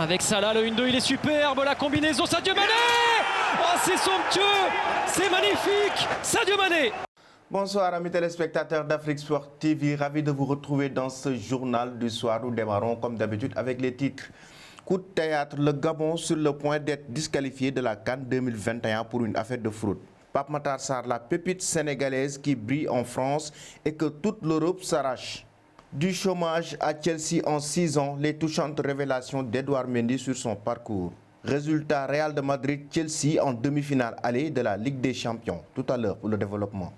Avec Salah, le 1-2, il est superbe, la combinaison, Sadio Mané. Oh, c'est somptueux, c'est magnifique, Sadio Mané. Bonsoir amis téléspectateurs d'Afrique Sport TV, ravi de vous retrouver dans ce journal du soir. Nous démarrons comme d'habitude avec les titres. Coup de théâtre, le Gabon sur le point d'être disqualifié de la CAN 2021 pour une affaire de fraude. Pape Matar Sarr, la pépite sénégalaise qui brille en France et que toute l'Europe s'arrache. Du chômage à Chelsea en 6 ans, les touchantes révélations d'Edouard Mendy sur son parcours. Résultat, Real de Madrid-Chelsea en demi-finale aller de la Ligue des Champions. Tout à l'heure pour le développement.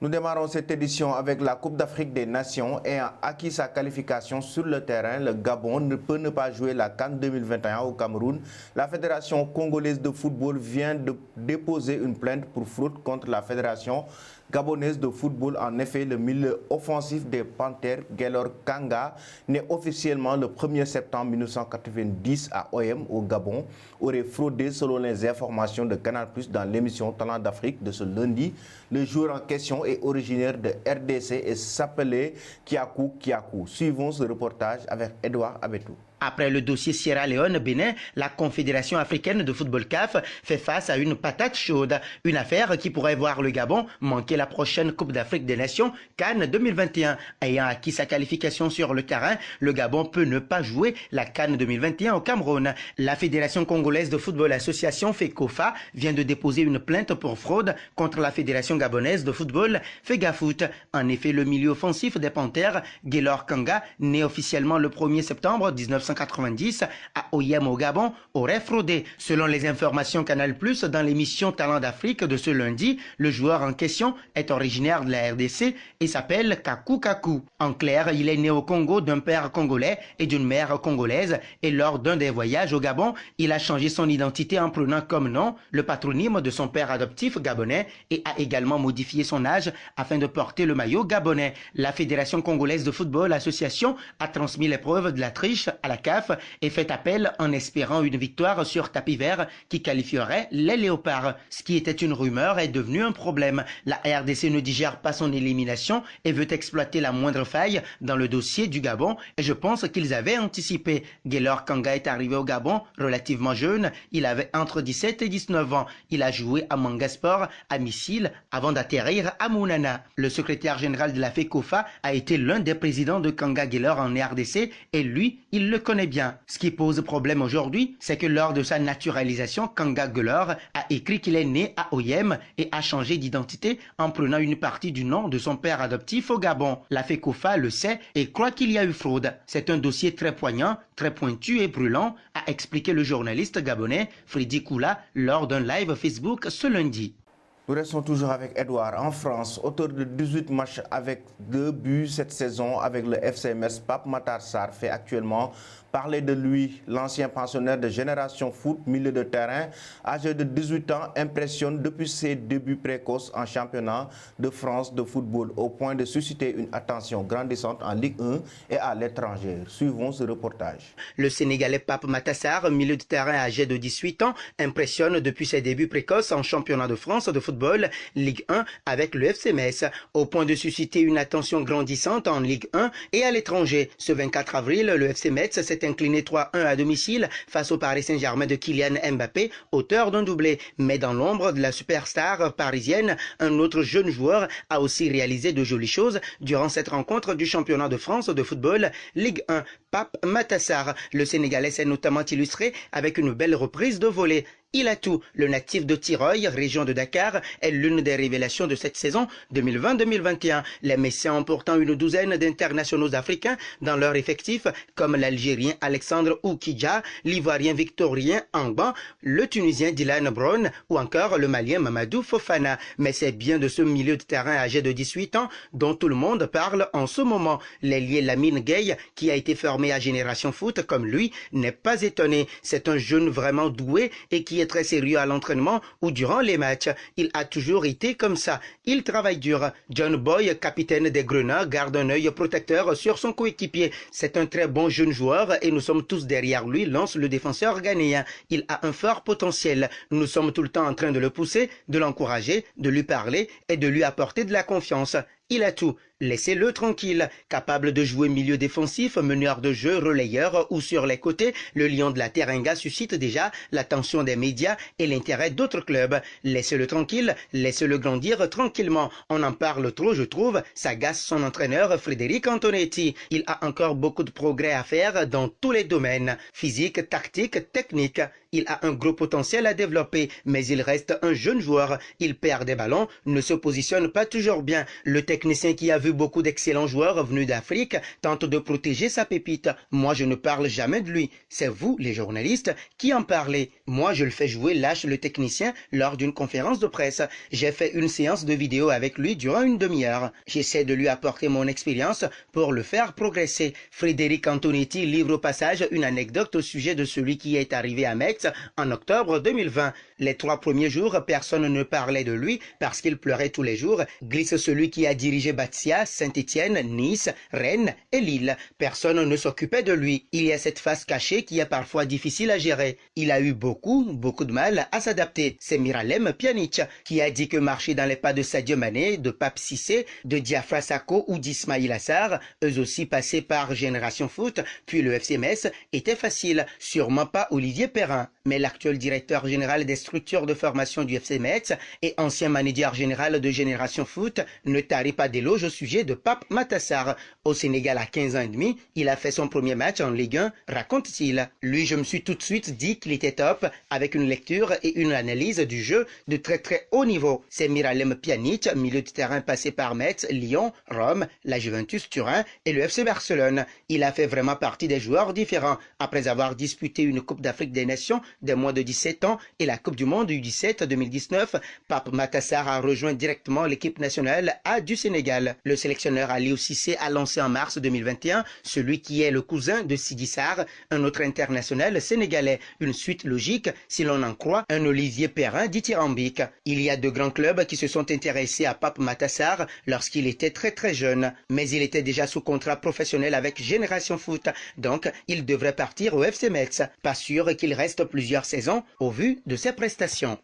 Nous démarrons cette édition avec la Coupe d'Afrique des Nations. Ayant acquis sa qualification sur le terrain, le Gabon ne peut ne pas jouer la CAN 2021 au Cameroun. La Fédération congolaise de football vient de déposer une plainte pour fraude contre la Fédération gabonaise de football. En effet, le milieu offensif des Panthères, Gaylor Kanga, né officiellement le 1er septembre 1990 à OM au Gabon, aurait fraudé selon les informations de Canal+ dans l'émission Talent d'Afrique de ce lundi. Le joueur en question est originaire de RDC et s'appelait Kiakou Kiakou. Suivons ce reportage avec Edouard Abetou. Après le dossier Sierra Leone-Bénin, la Confédération africaine de football CAF fait face à une patate chaude. Une affaire qui pourrait voir le Gabon manquer la prochaine Coupe d'Afrique des Nations CAN 2021. Ayant acquis sa qualification sur le terrain, le Gabon peut ne pas jouer la CAN 2021 au Cameroun. La Fédération congolaise de football association FECOFA vient de déposer une plainte pour fraude contre la Fédération gabonaise de football FEGAFOOT. En effet, le milieu offensif des Panthères, Gaylor Kanga, né officiellement le 1er septembre 1990 à OIM au Gabon, aurait fraudé. Selon les informations Canal+, dans l'émission Talent d'Afrique de ce lundi, le joueur en question est originaire de la RDC et s'appelle Kakou Kakou. En clair, il est né au Congo d'un père congolais et d'une mère congolaise et lors d'un des voyages au Gabon, il a changé son identité en prenant comme nom le patronyme de son père adoptif gabonais et a également modifié son âge afin de porter le maillot gabonais. La Fédération congolaise de football association a transmis les preuves de la triche à la CAF et fait appel en espérant une victoire sur tapis vert qui qualifierait les Léopards. Ce qui était une rumeur est devenu un problème. La RDC ne digère pas son élimination et veut exploiter la moindre faille dans le dossier du Gabon et je pense qu'ils avaient anticipé. Gaylor Kanga est arrivé au Gabon relativement jeune, il avait entre 17 et 19 ans. Il a joué à Mangasport, à Missile, avant d'atterrir à Mounana. Le secrétaire général de la FECOFA a été l'un des présidents de Kanga Gaylor en RDC et lui, il le connaît bien. Ce qui pose problème aujourd'hui, c'est que lors de sa naturalisation, Kanga Gaylor a écrit qu'il est né à OIM et a changé d'identité en prenant une partie du nom de son père adoptif au Gabon. La FECOFA le sait et croit qu'il y a eu fraude. C'est un dossier très poignant, très pointu et brûlant, a expliqué le journaliste gabonais Freddy Koula lors d'un live Facebook ce lundi. Nous restons toujours avec Edouard. En France, auteur de 18 matchs avec 2 buts cette saison avec le FC Metz, Pape Matar Sarr fait actuellement parler de lui. L'ancien pensionnaire de Génération Foot, milieu de terrain, âgé de 18 ans, impressionne depuis ses débuts précoces en championnat de France de football au point de susciter une attention grandissante en Ligue 1 et à l'étranger. Suivons ce reportage. Le Sénégalais Pape Matar Sarr, milieu de terrain âgé de 18 ans, impressionne depuis ses débuts précoces en championnat de France de football Ligue 1 avec le FC Metz, au point de susciter une attention grandissante en Ligue 1 et à l'étranger. Ce 24 avril, le FC Metz s'est incliné 3-1 à domicile face au Paris Saint-Germain de Kylian Mbappé, auteur d'un doublé. Mais dans l'ombre de la superstar parisienne, un autre jeune joueur a aussi réalisé de jolies choses durant cette rencontre du championnat de France de football Ligue 1. Pape Matar Sarr, le Sénégalais s'est notamment illustré avec une belle reprise de volée. Il a tout. Le natif de Tireuil, région de Dakar, est l'une des révélations de cette saison 2020-2021. Les Messiens emportant une douzaine d'internationaux africains dans leur effectif, comme l'Algérien Alexandre Oukidja, l'Ivoirien Victorien Angban, le Tunisien Dylan Brown ou encore le Malien Mamadou Fofana. Mais c'est bien de ce milieu de terrain âgé de 18 ans dont tout le monde parle en ce moment. L'ailier Lamine Gueye, qui a été formé à Génération Foot comme lui, n'est pas étonné. C'est un jeune vraiment doué et qui est très sérieux à l'entraînement ou durant les matchs. Il a toujours été comme ça. Il travaille dur. John Boy, capitaine des Grenats, garde un œil protecteur sur son coéquipier. C'est un très bon jeune joueur et nous sommes tous derrière lui, lance le défenseur ghanéen. Il a un fort potentiel. Nous sommes tout le temps en train de le pousser, de l'encourager, de lui parler et de lui apporter de la confiance. il a tout. Laissez-le tranquille. Capable de jouer milieu défensif, meneur de jeu, relayeur ou sur les côtés, le Lion de la Teranga suscite déjà l'attention des médias et l'intérêt d'autres clubs. Laissez-le tranquille, laissez-le grandir tranquillement. On en parle trop, je trouve, s'agace son entraîneur Frédéric Antonetti. Il a encore beaucoup de progrès à faire dans tous les domaines, physique, tactique, technique. Il a un gros potentiel à développer, mais il reste un jeune joueur. Il perd des ballons, ne se positionne pas toujours bien. Le technicien qui a vu beaucoup d'excellents joueurs venus d'Afrique tente de protéger sa pépite. Moi, je ne parle jamais de lui. C'est vous, les journalistes, qui en parlez. Moi, je le fais jouer lâche le technicien lors d'une conférence de presse. J'ai fait une séance de vidéo avec lui durant une demi-heure. J'essaie de lui apporter mon expérience pour le faire progresser. Frédéric Antonetti livre au passage une anecdote au sujet de celui qui est arrivé à Metz en octobre 2020. Les 3 premiers jours, personne ne parlait de lui parce qu'il pleurait tous les jours, glisse celui qui a dirigé Bastia, Saint-Étienne, Nice, Rennes et Lille. Personne ne s'occupait de lui. Il y a cette face cachée qui est parfois difficile à gérer. Il a eu beaucoup de mal à s'adapter. C'est Miralem Pjanic qui a dit que marcher dans les pas de Sadio Mané, de Pape Cissé, de Diafra Sakho ou d'Ismaïla Sarr, eux aussi passés par Génération Foot, puis le FC Metz, était facile. Sûrement pas Olivier Perrin. Mais l'actuel directeur général des structures de formation du FC Metz et ancien manager général de Génération Foot ne tarit pas d'éloges au sujet de Pape Matar. Au Sénégal à 15 ans et demi, il a fait son premier match en Ligue 1, raconte-t-il. Lui, je me suis tout de suite dit qu'il était top, avec une lecture et une analyse du jeu de très haut niveau. C'est Miralem Pjanic, milieu de terrain passé par Metz, Lyon, Rome, la Juventus Turin et le FC Barcelone. Il a fait vraiment partie des joueurs différents. Après avoir disputé une Coupe d'Afrique des Nations des moins de 17 ans et la Coupe du Monde U17 2019, Pape Matar a rejoint directement l'équipe nationale A du Sénégal. Le sélectionneur Aliou Cissé a lancé en mars 2021 celui qui est le cousin de Sidi Sarr, un autre international sénégalais. Une suite logique, si l'on en croit un Olivier Perrin dithyrambique. Il y a de grands clubs qui se sont intéressés à Pape Matar lorsqu'il était très jeune. Mais il était déjà sous contrat professionnel avec Génération Foot, donc il devrait partir au FC Metz. Pas sûr qu'il reste plusieurs saisons au vu de ses prestations.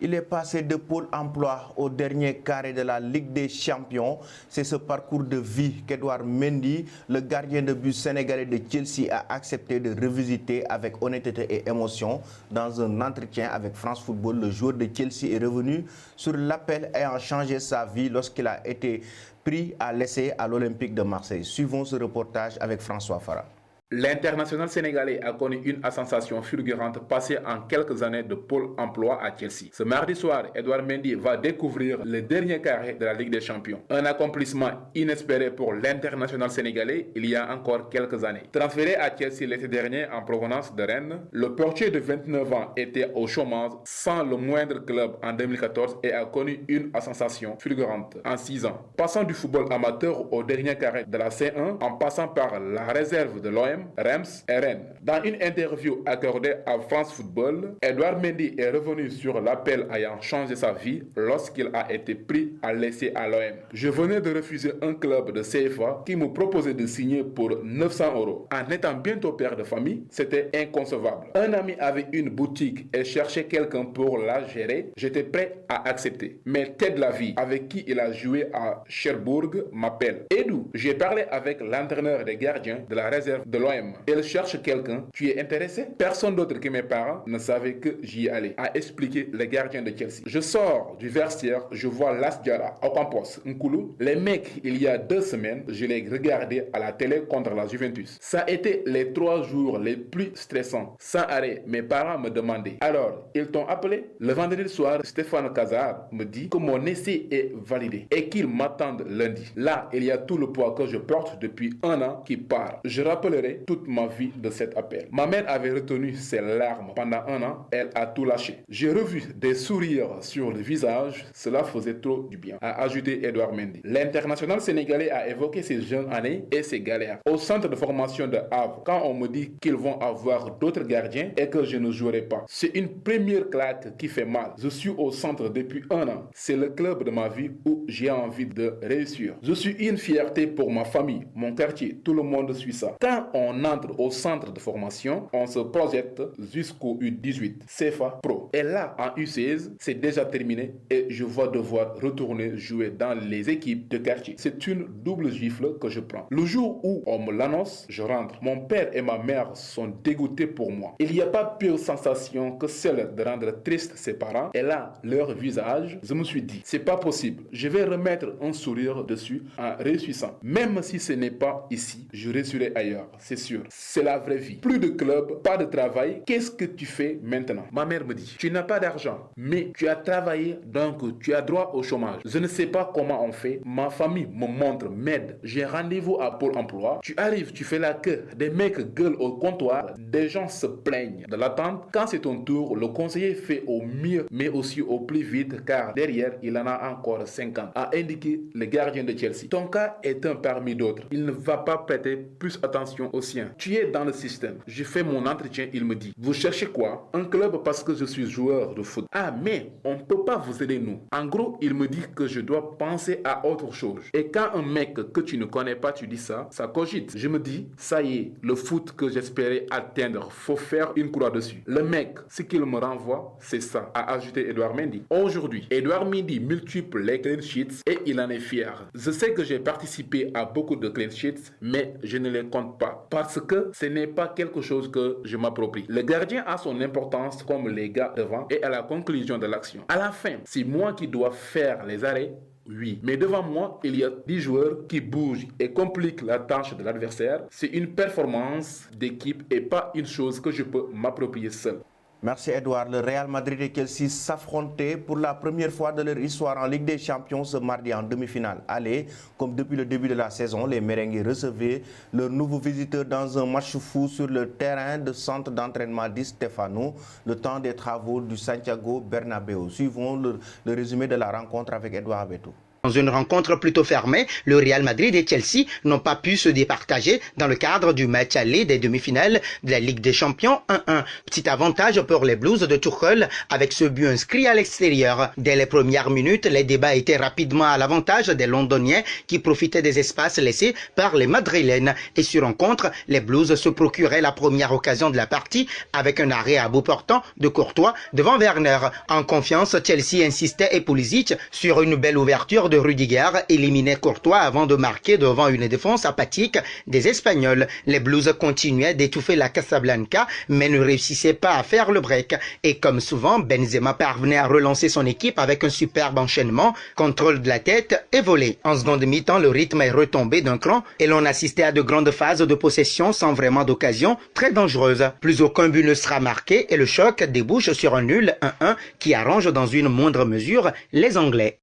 Il est passé de Pôle emploi au dernier carré de la Ligue des Champions. C'est ce parcours de vie qu'Edouard Mendy, le gardien de but sénégalais de Chelsea, a accepté de revisiter avec honnêteté et émotion. Dans un entretien avec France Football, le joueur de Chelsea est revenu sur l'appel ayant changé sa vie lorsqu'il a été pris à l'essai à l'Olympique de Marseille. Suivons ce reportage avec François Farah. L'international sénégalais a connu une ascension fulgurante passée en quelques années de Pôle emploi à Chelsea. Ce mardi soir, Edouard Mendy va découvrir le dernier carré de la Ligue des Champions. Un accomplissement inespéré pour l'international sénégalais il y a encore quelques années. Transféré à Chelsea l'été dernier en provenance de Rennes, le portier de 29 ans était au chômage sans le moindre club en 2014 et a connu une ascension fulgurante en 6 ans. Passant du football amateur au dernier carré de la C1 en passant par la réserve de l'OM, Reims et Rennes. Dans une interview accordée à France Football, Edouard Mendy est revenu sur l'appel ayant changé sa vie lorsqu'il a été pris à l'essai à l'OM. Je venais de refuser un club de CFA qui me proposait de signer pour 900 €. En étant bientôt père de famille, c'était inconcevable. Un ami avait une boutique et cherchait quelqu'un pour la gérer. J'étais prêt à accepter. Mais Ted Lavie, avec qui il a joué à Cherbourg, m'appelle. Edou, j'ai parlé avec l'entraîneur des gardiens de la réserve de l'OM. Elle cherche quelqu'un. Tu es intéressé? Personne d'autre que mes parents ne savait que j'y allais, a expliqué le gardien de Chelsea. Je sors du vestiaire, je vois Las Diarra, Ocampos, Nkoulou. Les mecs, il y a 2 semaines, je les regardais à la télé contre la Juventus. Ça a été les 3 jours les plus stressants. Sans arrêt, mes parents me demandaient. Alors, ils t'ont appelé? Le vendredi soir, Stéphane Cazard me dit que mon essai est validé et qu'ils m'attendent lundi. Là, il y a tout le poids que je porte depuis 1 an qui part. Je rappellerai toute ma vie de cet appel. Ma mère avait retenu ses larmes pendant 1 an, elle a tout lâché. J'ai revu des sourires sur le visage, cela faisait trop du bien, a ajouté Edouard Mendy. L'international sénégalais a évoqué ses jeunes années et ses galères. Au centre de formation de Havre, quand on me dit qu'ils vont avoir d'autres gardiens et que je ne jouerai pas, c'est une première claque qui fait mal. Je suis au centre depuis 1 an. C'est le club de ma vie où j'ai envie de réussir. Je suis une fierté pour ma famille, mon quartier, tout le monde suit ça. Quand on on entre au centre de formation, on se projette jusqu'au U18 CFA Pro. Et là, en U16, c'est déjà terminé et je vais devoir retourner jouer dans les équipes de quartier. C'est une double gifle que je prends. Le jour où on me l'annonce, je rentre. Mon père et ma mère sont dégoûtés pour moi. Il n'y a pas pire sensation que celle de rendre triste ses parents. Et là, leur visage, je me suis dit, c'est pas possible. Je vais remettre un sourire dessus en réussissant. Même si ce n'est pas ici, je réussirai ailleurs, c'est sûr. C'est la vraie vie. Plus de club, pas de travail. Qu'est-ce que tu fais maintenant? Ma mère me dit, tu n'as pas d'argent, mais tu as travaillé, donc tu as droit au chômage. Je ne sais pas comment on fait. Ma famille me montre, m'aide. J'ai rendez-vous à Pôle emploi. Tu arrives, tu fais la queue. Des mecs gueulent au comptoir. Des gens se plaignent de l'attente. Quand c'est ton tour, le conseiller fait au mieux, mais aussi au plus vite, car derrière, il en a encore 50, a indiqué le gardien de Chelsea. Ton cas est un parmi d'autres. Il ne va pas prêter plus attention au sien. Tu es dans le système. Je fais mon entretien, il me dit, vous cherchez quoi? Un club parce que je suis joueur de foot. Ah, mais on ne peut pas vous aider nous. En gros, il me dit que je dois penser à autre chose. Et quand un mec que tu ne connais pas, tu dis ça, ça cogite. Je me dis, ça y est, le foot que j'espérais atteindre, faut faire une croix dessus. Le mec, ce qu'il me renvoie, c'est ça, a ajouté Edouard Mendy. Aujourd'hui, Edouard Mendy multiplie les clean sheets et il en est fier. Je sais que j'ai participé à beaucoup de clean sheets, mais je ne les compte pas parce que ce n'est pas quelque chose que je m'approprie. Le gardien a son importance comme les gars devant et à la conclusion de l'action. À la fin, c'est moi qui dois faire les arrêts. Oui, mais devant moi, il y a 10 joueurs qui bougent et compliquent la tâche de l'adversaire. C'est une performance d'équipe et pas une chose que je peux m'approprier seul. Merci Edouard. Le Real Madrid et Chelsea s'affrontaient pour la première fois de leur histoire en Ligue des Champions ce mardi en demi-finale. Allez, comme depuis le début de la saison, les merengues recevaient leurs nouveaux visiteurs dans un match fou sur le terrain de centre d'entraînement Di Stefano, le temps des travaux du Santiago Bernabéu. Suivons le résumé de la rencontre avec Edouard Betou. Dans une rencontre plutôt fermée, le Real Madrid et Chelsea n'ont pas pu se départager dans le cadre du match aller des demi-finales de la Ligue des Champions 1-1. Petit avantage pour les Blues de Tuchel avec ce but inscrit à l'extérieur. Dès les premières minutes, les débats étaient rapidement à l'avantage des Londoniens qui profitaient des espaces laissés par les Madrilènes. Et sur rencontre, les Blues se procuraient la première occasion de la partie avec un arrêt à bout portant de Courtois devant Werner. En confiance, Chelsea insistait et Pulisic sur une belle ouverture de Rudiger éliminait Courtois avant de marquer devant une défense apathique des Espagnols. Les Blues continuaient d'étouffer la Casablanca, mais ne réussissaient pas à faire le break. Et comme souvent, Benzema parvenait à relancer son équipe avec un superbe enchaînement, contrôle de la tête et volée. En seconde mi-temps, le rythme est retombé d'un cran et l'on assistait à de grandes phases de possession sans vraiment d'occasion, très dangereuses. Plus aucun but ne sera marqué et le choc débouche sur un nul 1-1 qui arrange dans une moindre mesure les Anglais.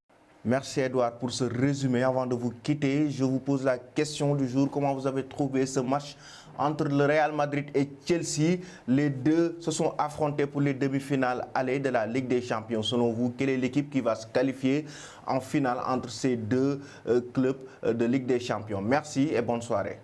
Merci Edouard pour ce résumé. Avant de vous quitter, je vous pose la question du jour. Comment vous avez trouvé ce match entre le Real Madrid et Chelsea? Les deux se sont affrontés pour les demi-finales aller de la Ligue des Champions. Selon vous, quelle est l'équipe qui va se qualifier en finale entre ces deux clubs de Ligue des Champions? Merci et bonne soirée.